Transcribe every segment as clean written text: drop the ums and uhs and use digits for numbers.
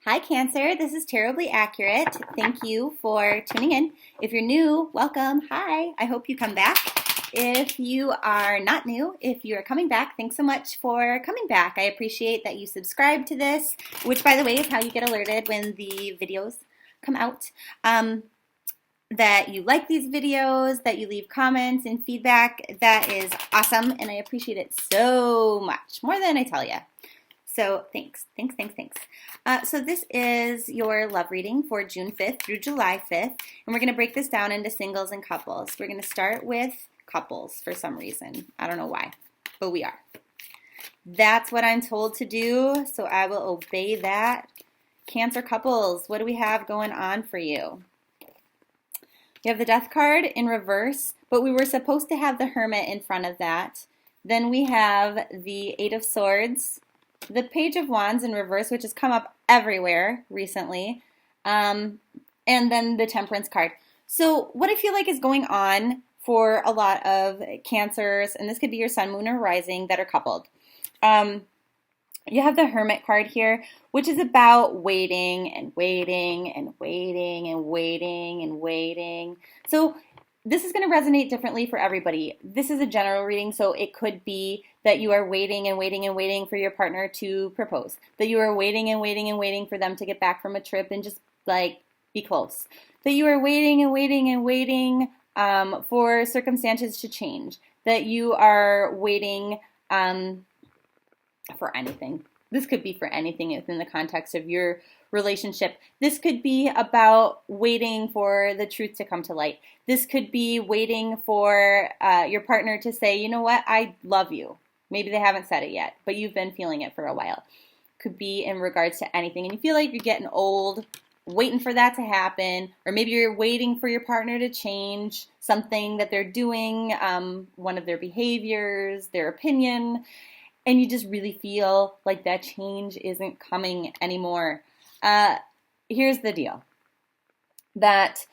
Hi Cancer, this is Tarot-blee Accurate. Thank you for tuning in. If you're new, welcome. Hi, I hope you come back. If you are not new, if you are coming back, thanks so much for coming back. I appreciate that you subscribe to this, which by the way is how you get alerted when the videos come out. That you like these videos, that you leave comments and feedback. That is awesome, and I appreciate it so much, more than I tell you. So thanks. So this is your love reading for June 5th through July 5th, and we're going to break this down into singles and couples. We're going to start with couples for some reason. I don't know why, but we are. That's what I'm told to do, so I will obey that. Cancer couples, what do we have going on for you? You have the Death card in reverse, but we were supposed to have the Hermit in front of that. Then we have the Eight of Swords, the Page of Wands in reverse, which has come up everywhere recently, and then the Temperance card. So what I feel like is going on for a lot of Cancers, and this could be your Sun, Moon, or Rising that are coupled. You have the Hermit card here, which is about waiting and waiting and waiting and waiting and waiting. So this is going to resonate differently for everybody. This is a general reading, so it could be that you are waiting and waiting and waiting for your partner to propose, that you are waiting and waiting and waiting for them to get back from a trip and just like be close, that you are waiting and waiting and waiting for circumstances to change, that you are waiting for anything. This could be for anything within the context of your relationship. This could be about waiting for the truth to come to light. This could be waiting for your partner to say, you know what, I love you. Maybe they haven't said it yet, but you've been feeling it for a while. Could be in regards to anything, and you feel like you're getting old, waiting for that to happen, or maybe you're waiting for your partner to change something that they're doing, one of their behaviors, their opinion, and you just really feel like that change isn't coming anymore. Here's the deal, that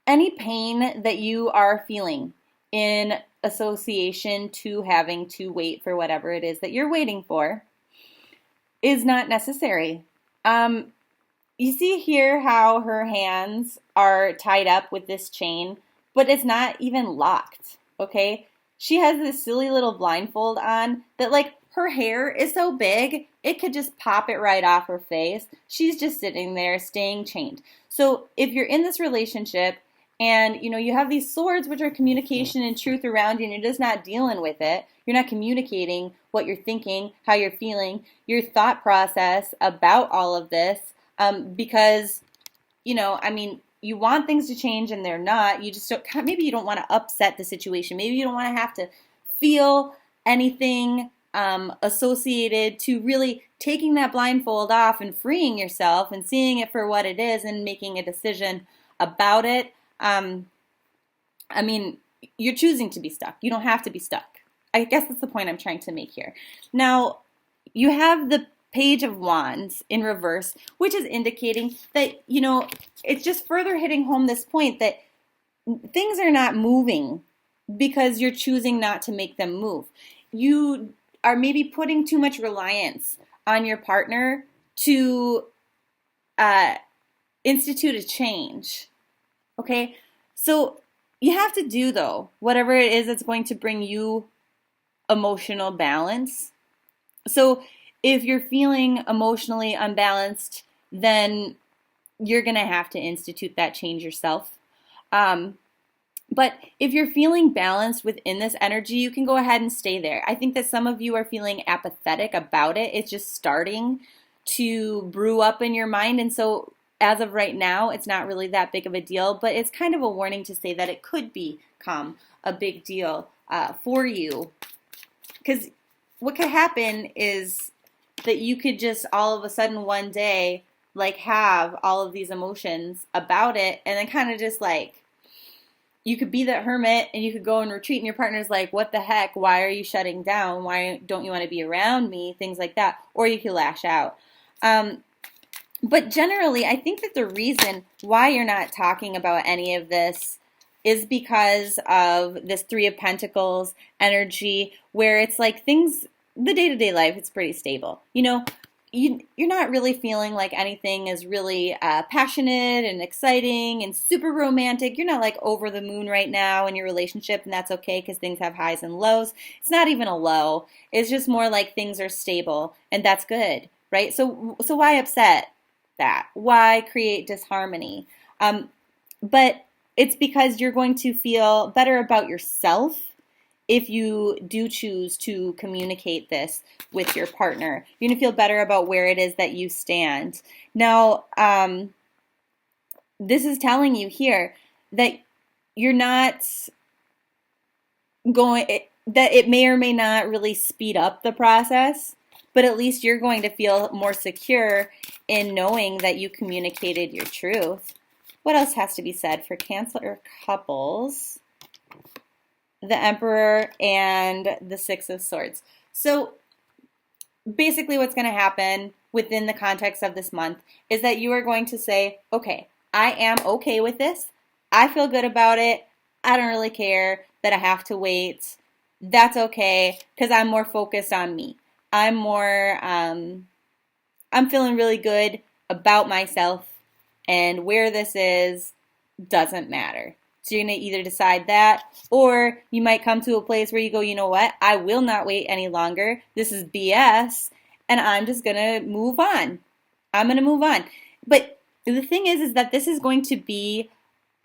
any pain that you are feeling in association to having to wait for whatever it is that you're waiting for is not necessary. You see here how her hands are tied up with this chain, but it's not even locked, okay? She has this silly little blindfold on that, like, her hair is so big, it could just pop it right off her face. She's just sitting there staying chained. So if you're in this relationship and, you have these swords, which are communication and truth around you, and you're just not dealing with it, you're not communicating what you're thinking, how you're feeling, your thought process about all of this, because, you want things to change and they're not. You just don't, maybe you don't want to upset the situation. Maybe you don't want to have to feel anything associated to really taking that blindfold off and freeing yourself and seeing it for what it is and making a decision about it. You're choosing to be stuck. You don't have to be stuck. I guess that's the point I'm trying to make here. Now, you have the Page of Wands in reverse, which is indicating that, it's just further hitting home this point that things are not moving because you're choosing not to make them move. You are maybe putting too much reliance on your partner to institute a change, okay? So you have to do, though, whatever it is that's going to bring you emotional balance. So if you're feeling emotionally unbalanced, then you're going to have to institute that change yourself. But if you're feeling balanced within this energy, you can go ahead and stay there. I think that some of you are feeling apathetic about it. It's just starting to brew up in your mind. And so as of right now, it's not really that big of a deal, but it's kind of a warning to say that it could become a big deal for you. Because what could happen is that you could just all of a sudden one day have all of these emotions about it, and then kind of just you could be that hermit and you could go and retreat, and your partner's like, what the heck, why are you shutting down, why don't you want to be around me, things like that, or you could lash out. But generally, I think that the reason why you're not talking about any of this is because of this Three of Pentacles energy, where it's like things, the day-to-day life, it's pretty stable. you're not really feeling like anything is really passionate and exciting and super romantic. You're not like over the moon right now in your relationship, and that's okay because things have highs and lows. It's not even a low. It's just more like things are stable, and that's good, right? So why upset that? Why create disharmony? But it's because you're going to feel better about yourself if you do choose to communicate this with your partner. You're going to feel better about where it is that you stand. Now, this is telling you here that you're not going, that it may or may not really speed up the process, but at least you're going to feel more secure in knowing that you communicated your truth. What else has to be said for Cancer couples? The Emperor and the Six of Swords. So basically what's going to happen within the context of this month is that you are going to say, okay, I am okay with this. I feel good about it. I don't really care that I have to wait. That's okay because I'm more focused on me. I'm feeling really good about myself, and where this is doesn't matter. So you're going to either decide that, or you might come to a place where you go, you know what, I will not wait any longer. This is BS, and I'm just going to move on. I'm going to move on. But the thing is that this is going to be,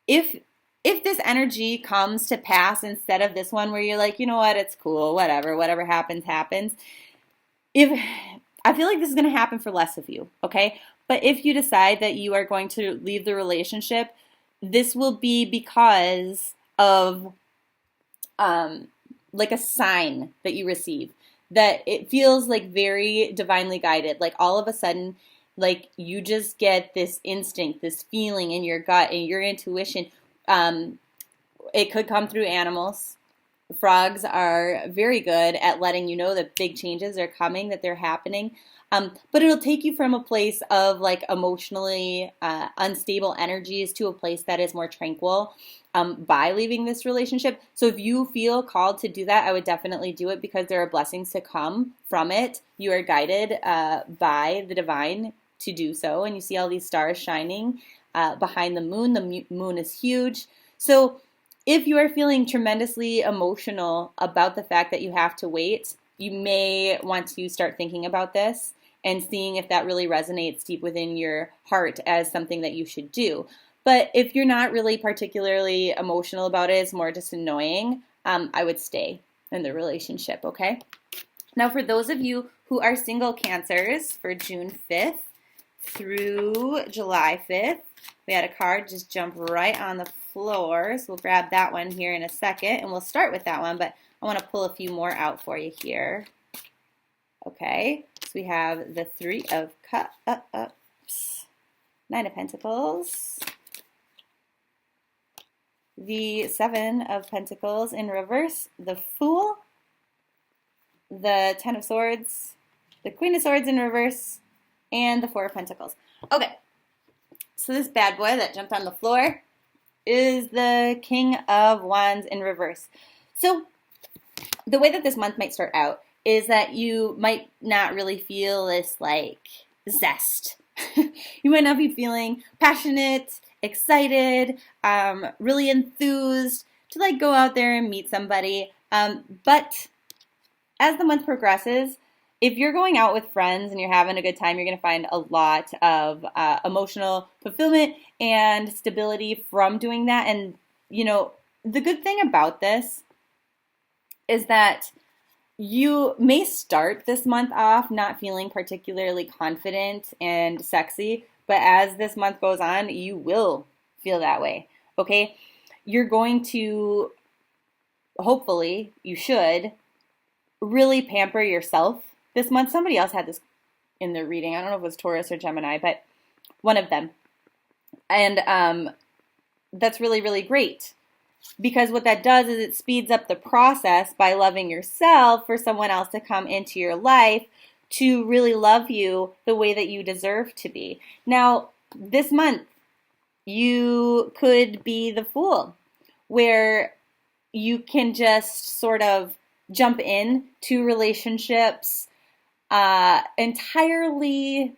if this energy comes to pass instead of this one where you're like, you know what, it's cool, whatever happens, happens. I feel like this is going to happen for less of you, okay? But if you decide that you are going to leave the relationship, this will be because of like a sign that you receive, that it feels like very divinely guided. Like all of a sudden, like you just get this instinct, this feeling in your gut and your intuition. It could come through animals. Frogs are very good at letting you know that big changes are coming, that they're happening. But it'll take you from a place of like emotionally unstable energies to a place that is more tranquil by leaving this relationship. So if you feel called to do that, I would definitely do it because there are blessings to come from it. You are guided by the divine to do so. And you see all these stars shining behind the moon. The moon is huge. So if you are feeling tremendously emotional about the fact that you have to wait, you may want to start thinking about this and seeing if that really resonates deep within your heart as something that you should do. But if you're not really particularly emotional about it, it's more just annoying, I would stay in the relationship, okay? Now, for those of you who are single Cancers for June 5th through July 5th, we had a card just jump right on the floor, so we'll grab that one here in a second, and we'll start with that one, but I want to pull a few more out for you here. Okay, so we have the Three of Cups, Nine of Pentacles, the Seven of Pentacles in reverse, the Fool, the Ten of Swords, the Queen of Swords in reverse, and the Four of Pentacles. Okay, so this bad boy that jumped on the floor is the King of Wands in reverse. So the way that this month might start out is that you might not really feel this like zest. You might not be feeling passionate, excited, really enthused to like go out there and meet somebody. But as the month progresses, if you're going out with friends and you're having a good time, you're going to find a lot of emotional fulfillment and stability from doing that. And, you know, the good thing about this is that you may start this month off not feeling particularly confident and sexy, but as this month goes on, you will feel that way, okay? You're going to, hopefully, you should, really pamper yourself this month. Somebody else had this in their reading. I don't know if it was Taurus or Gemini, but one of them. And that's really, really great. Because what that does is it speeds up the process by loving yourself for someone else to come into your life to really love you the way that you deserve to be. Now, this month, you could be the Fool, where you can just sort of jump in to relationships entirely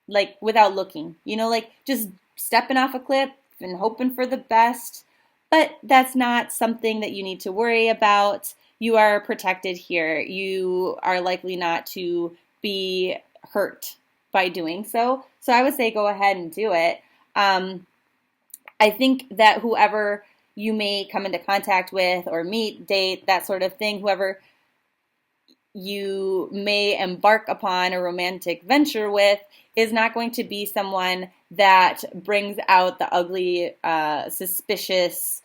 like without looking, like just stepping off a cliff and hoping for the best. But that's not something that you need to worry about. You are protected here. You are likely not to be hurt by doing so. So I would say go ahead and do it. I think that whoever you may come into contact with or meet, date, that sort of thing, whoever you may embark upon a romantic venture with is not going to be someone that brings out the ugly, suspicious,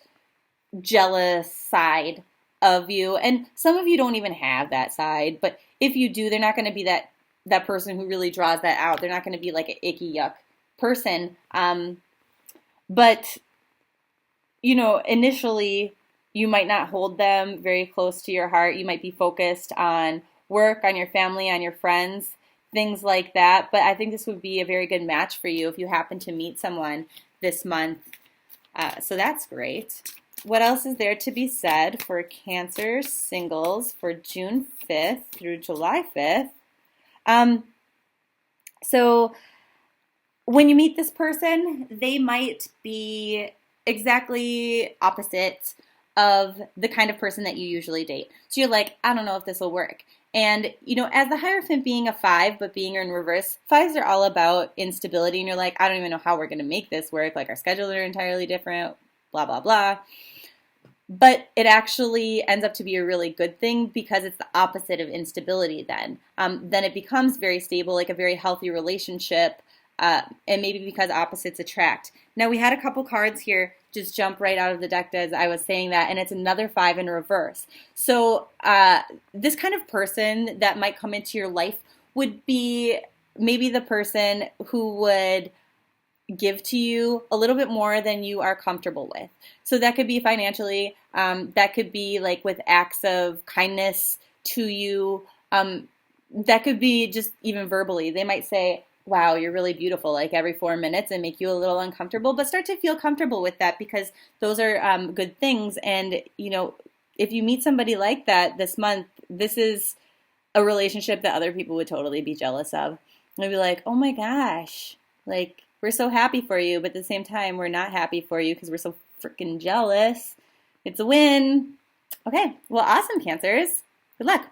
jealous side of you. And some of you don't even have that side, but if you do, they're not going to be that person who really draws that out. They're not going to be like an icky yuck person. But initially you might not hold them very close to your heart. You might be focused on work, on your family, on your friends, things like that. But I think this would be a very good match for you if you happen to meet someone this month. So that's great. What else is there to be said for Cancer singles for June 5th through July 5th? So when you meet this person, they might be exactly opposite of the kind of person that you usually date. So you're like, I don't know if this will work. And, as the Hierophant being a 5, but being in reverse, 5s are all about instability. And you're like, I don't even know how we're going to make this work. Like our schedules are entirely different, blah, blah, blah. But it actually ends up to be a really good thing because it's the opposite of instability then. Then it becomes very stable, like a very healthy relationship. And maybe because opposites attract. Now we had a couple cards here just jump right out of the deck as I was saying that, and it's another 5 in reverse. So this kind of person that might come into your life would be maybe the person who would give to you a little bit more than you are comfortable with. So that could be financially, that could be like with acts of kindness to you, that could be just even verbally. They might say, wow, you're really beautiful, like every 4 minutes, and make you a little uncomfortable, but start to feel comfortable with that because those are good things. And, if you meet somebody like that this month, this is a relationship that other people would totally be jealous of. They'll be like, oh my gosh, like, we're so happy for you, but at the same time, we're not happy for you because we're so freaking jealous. It's a win. Okay, well, awesome, Cancers. Good luck.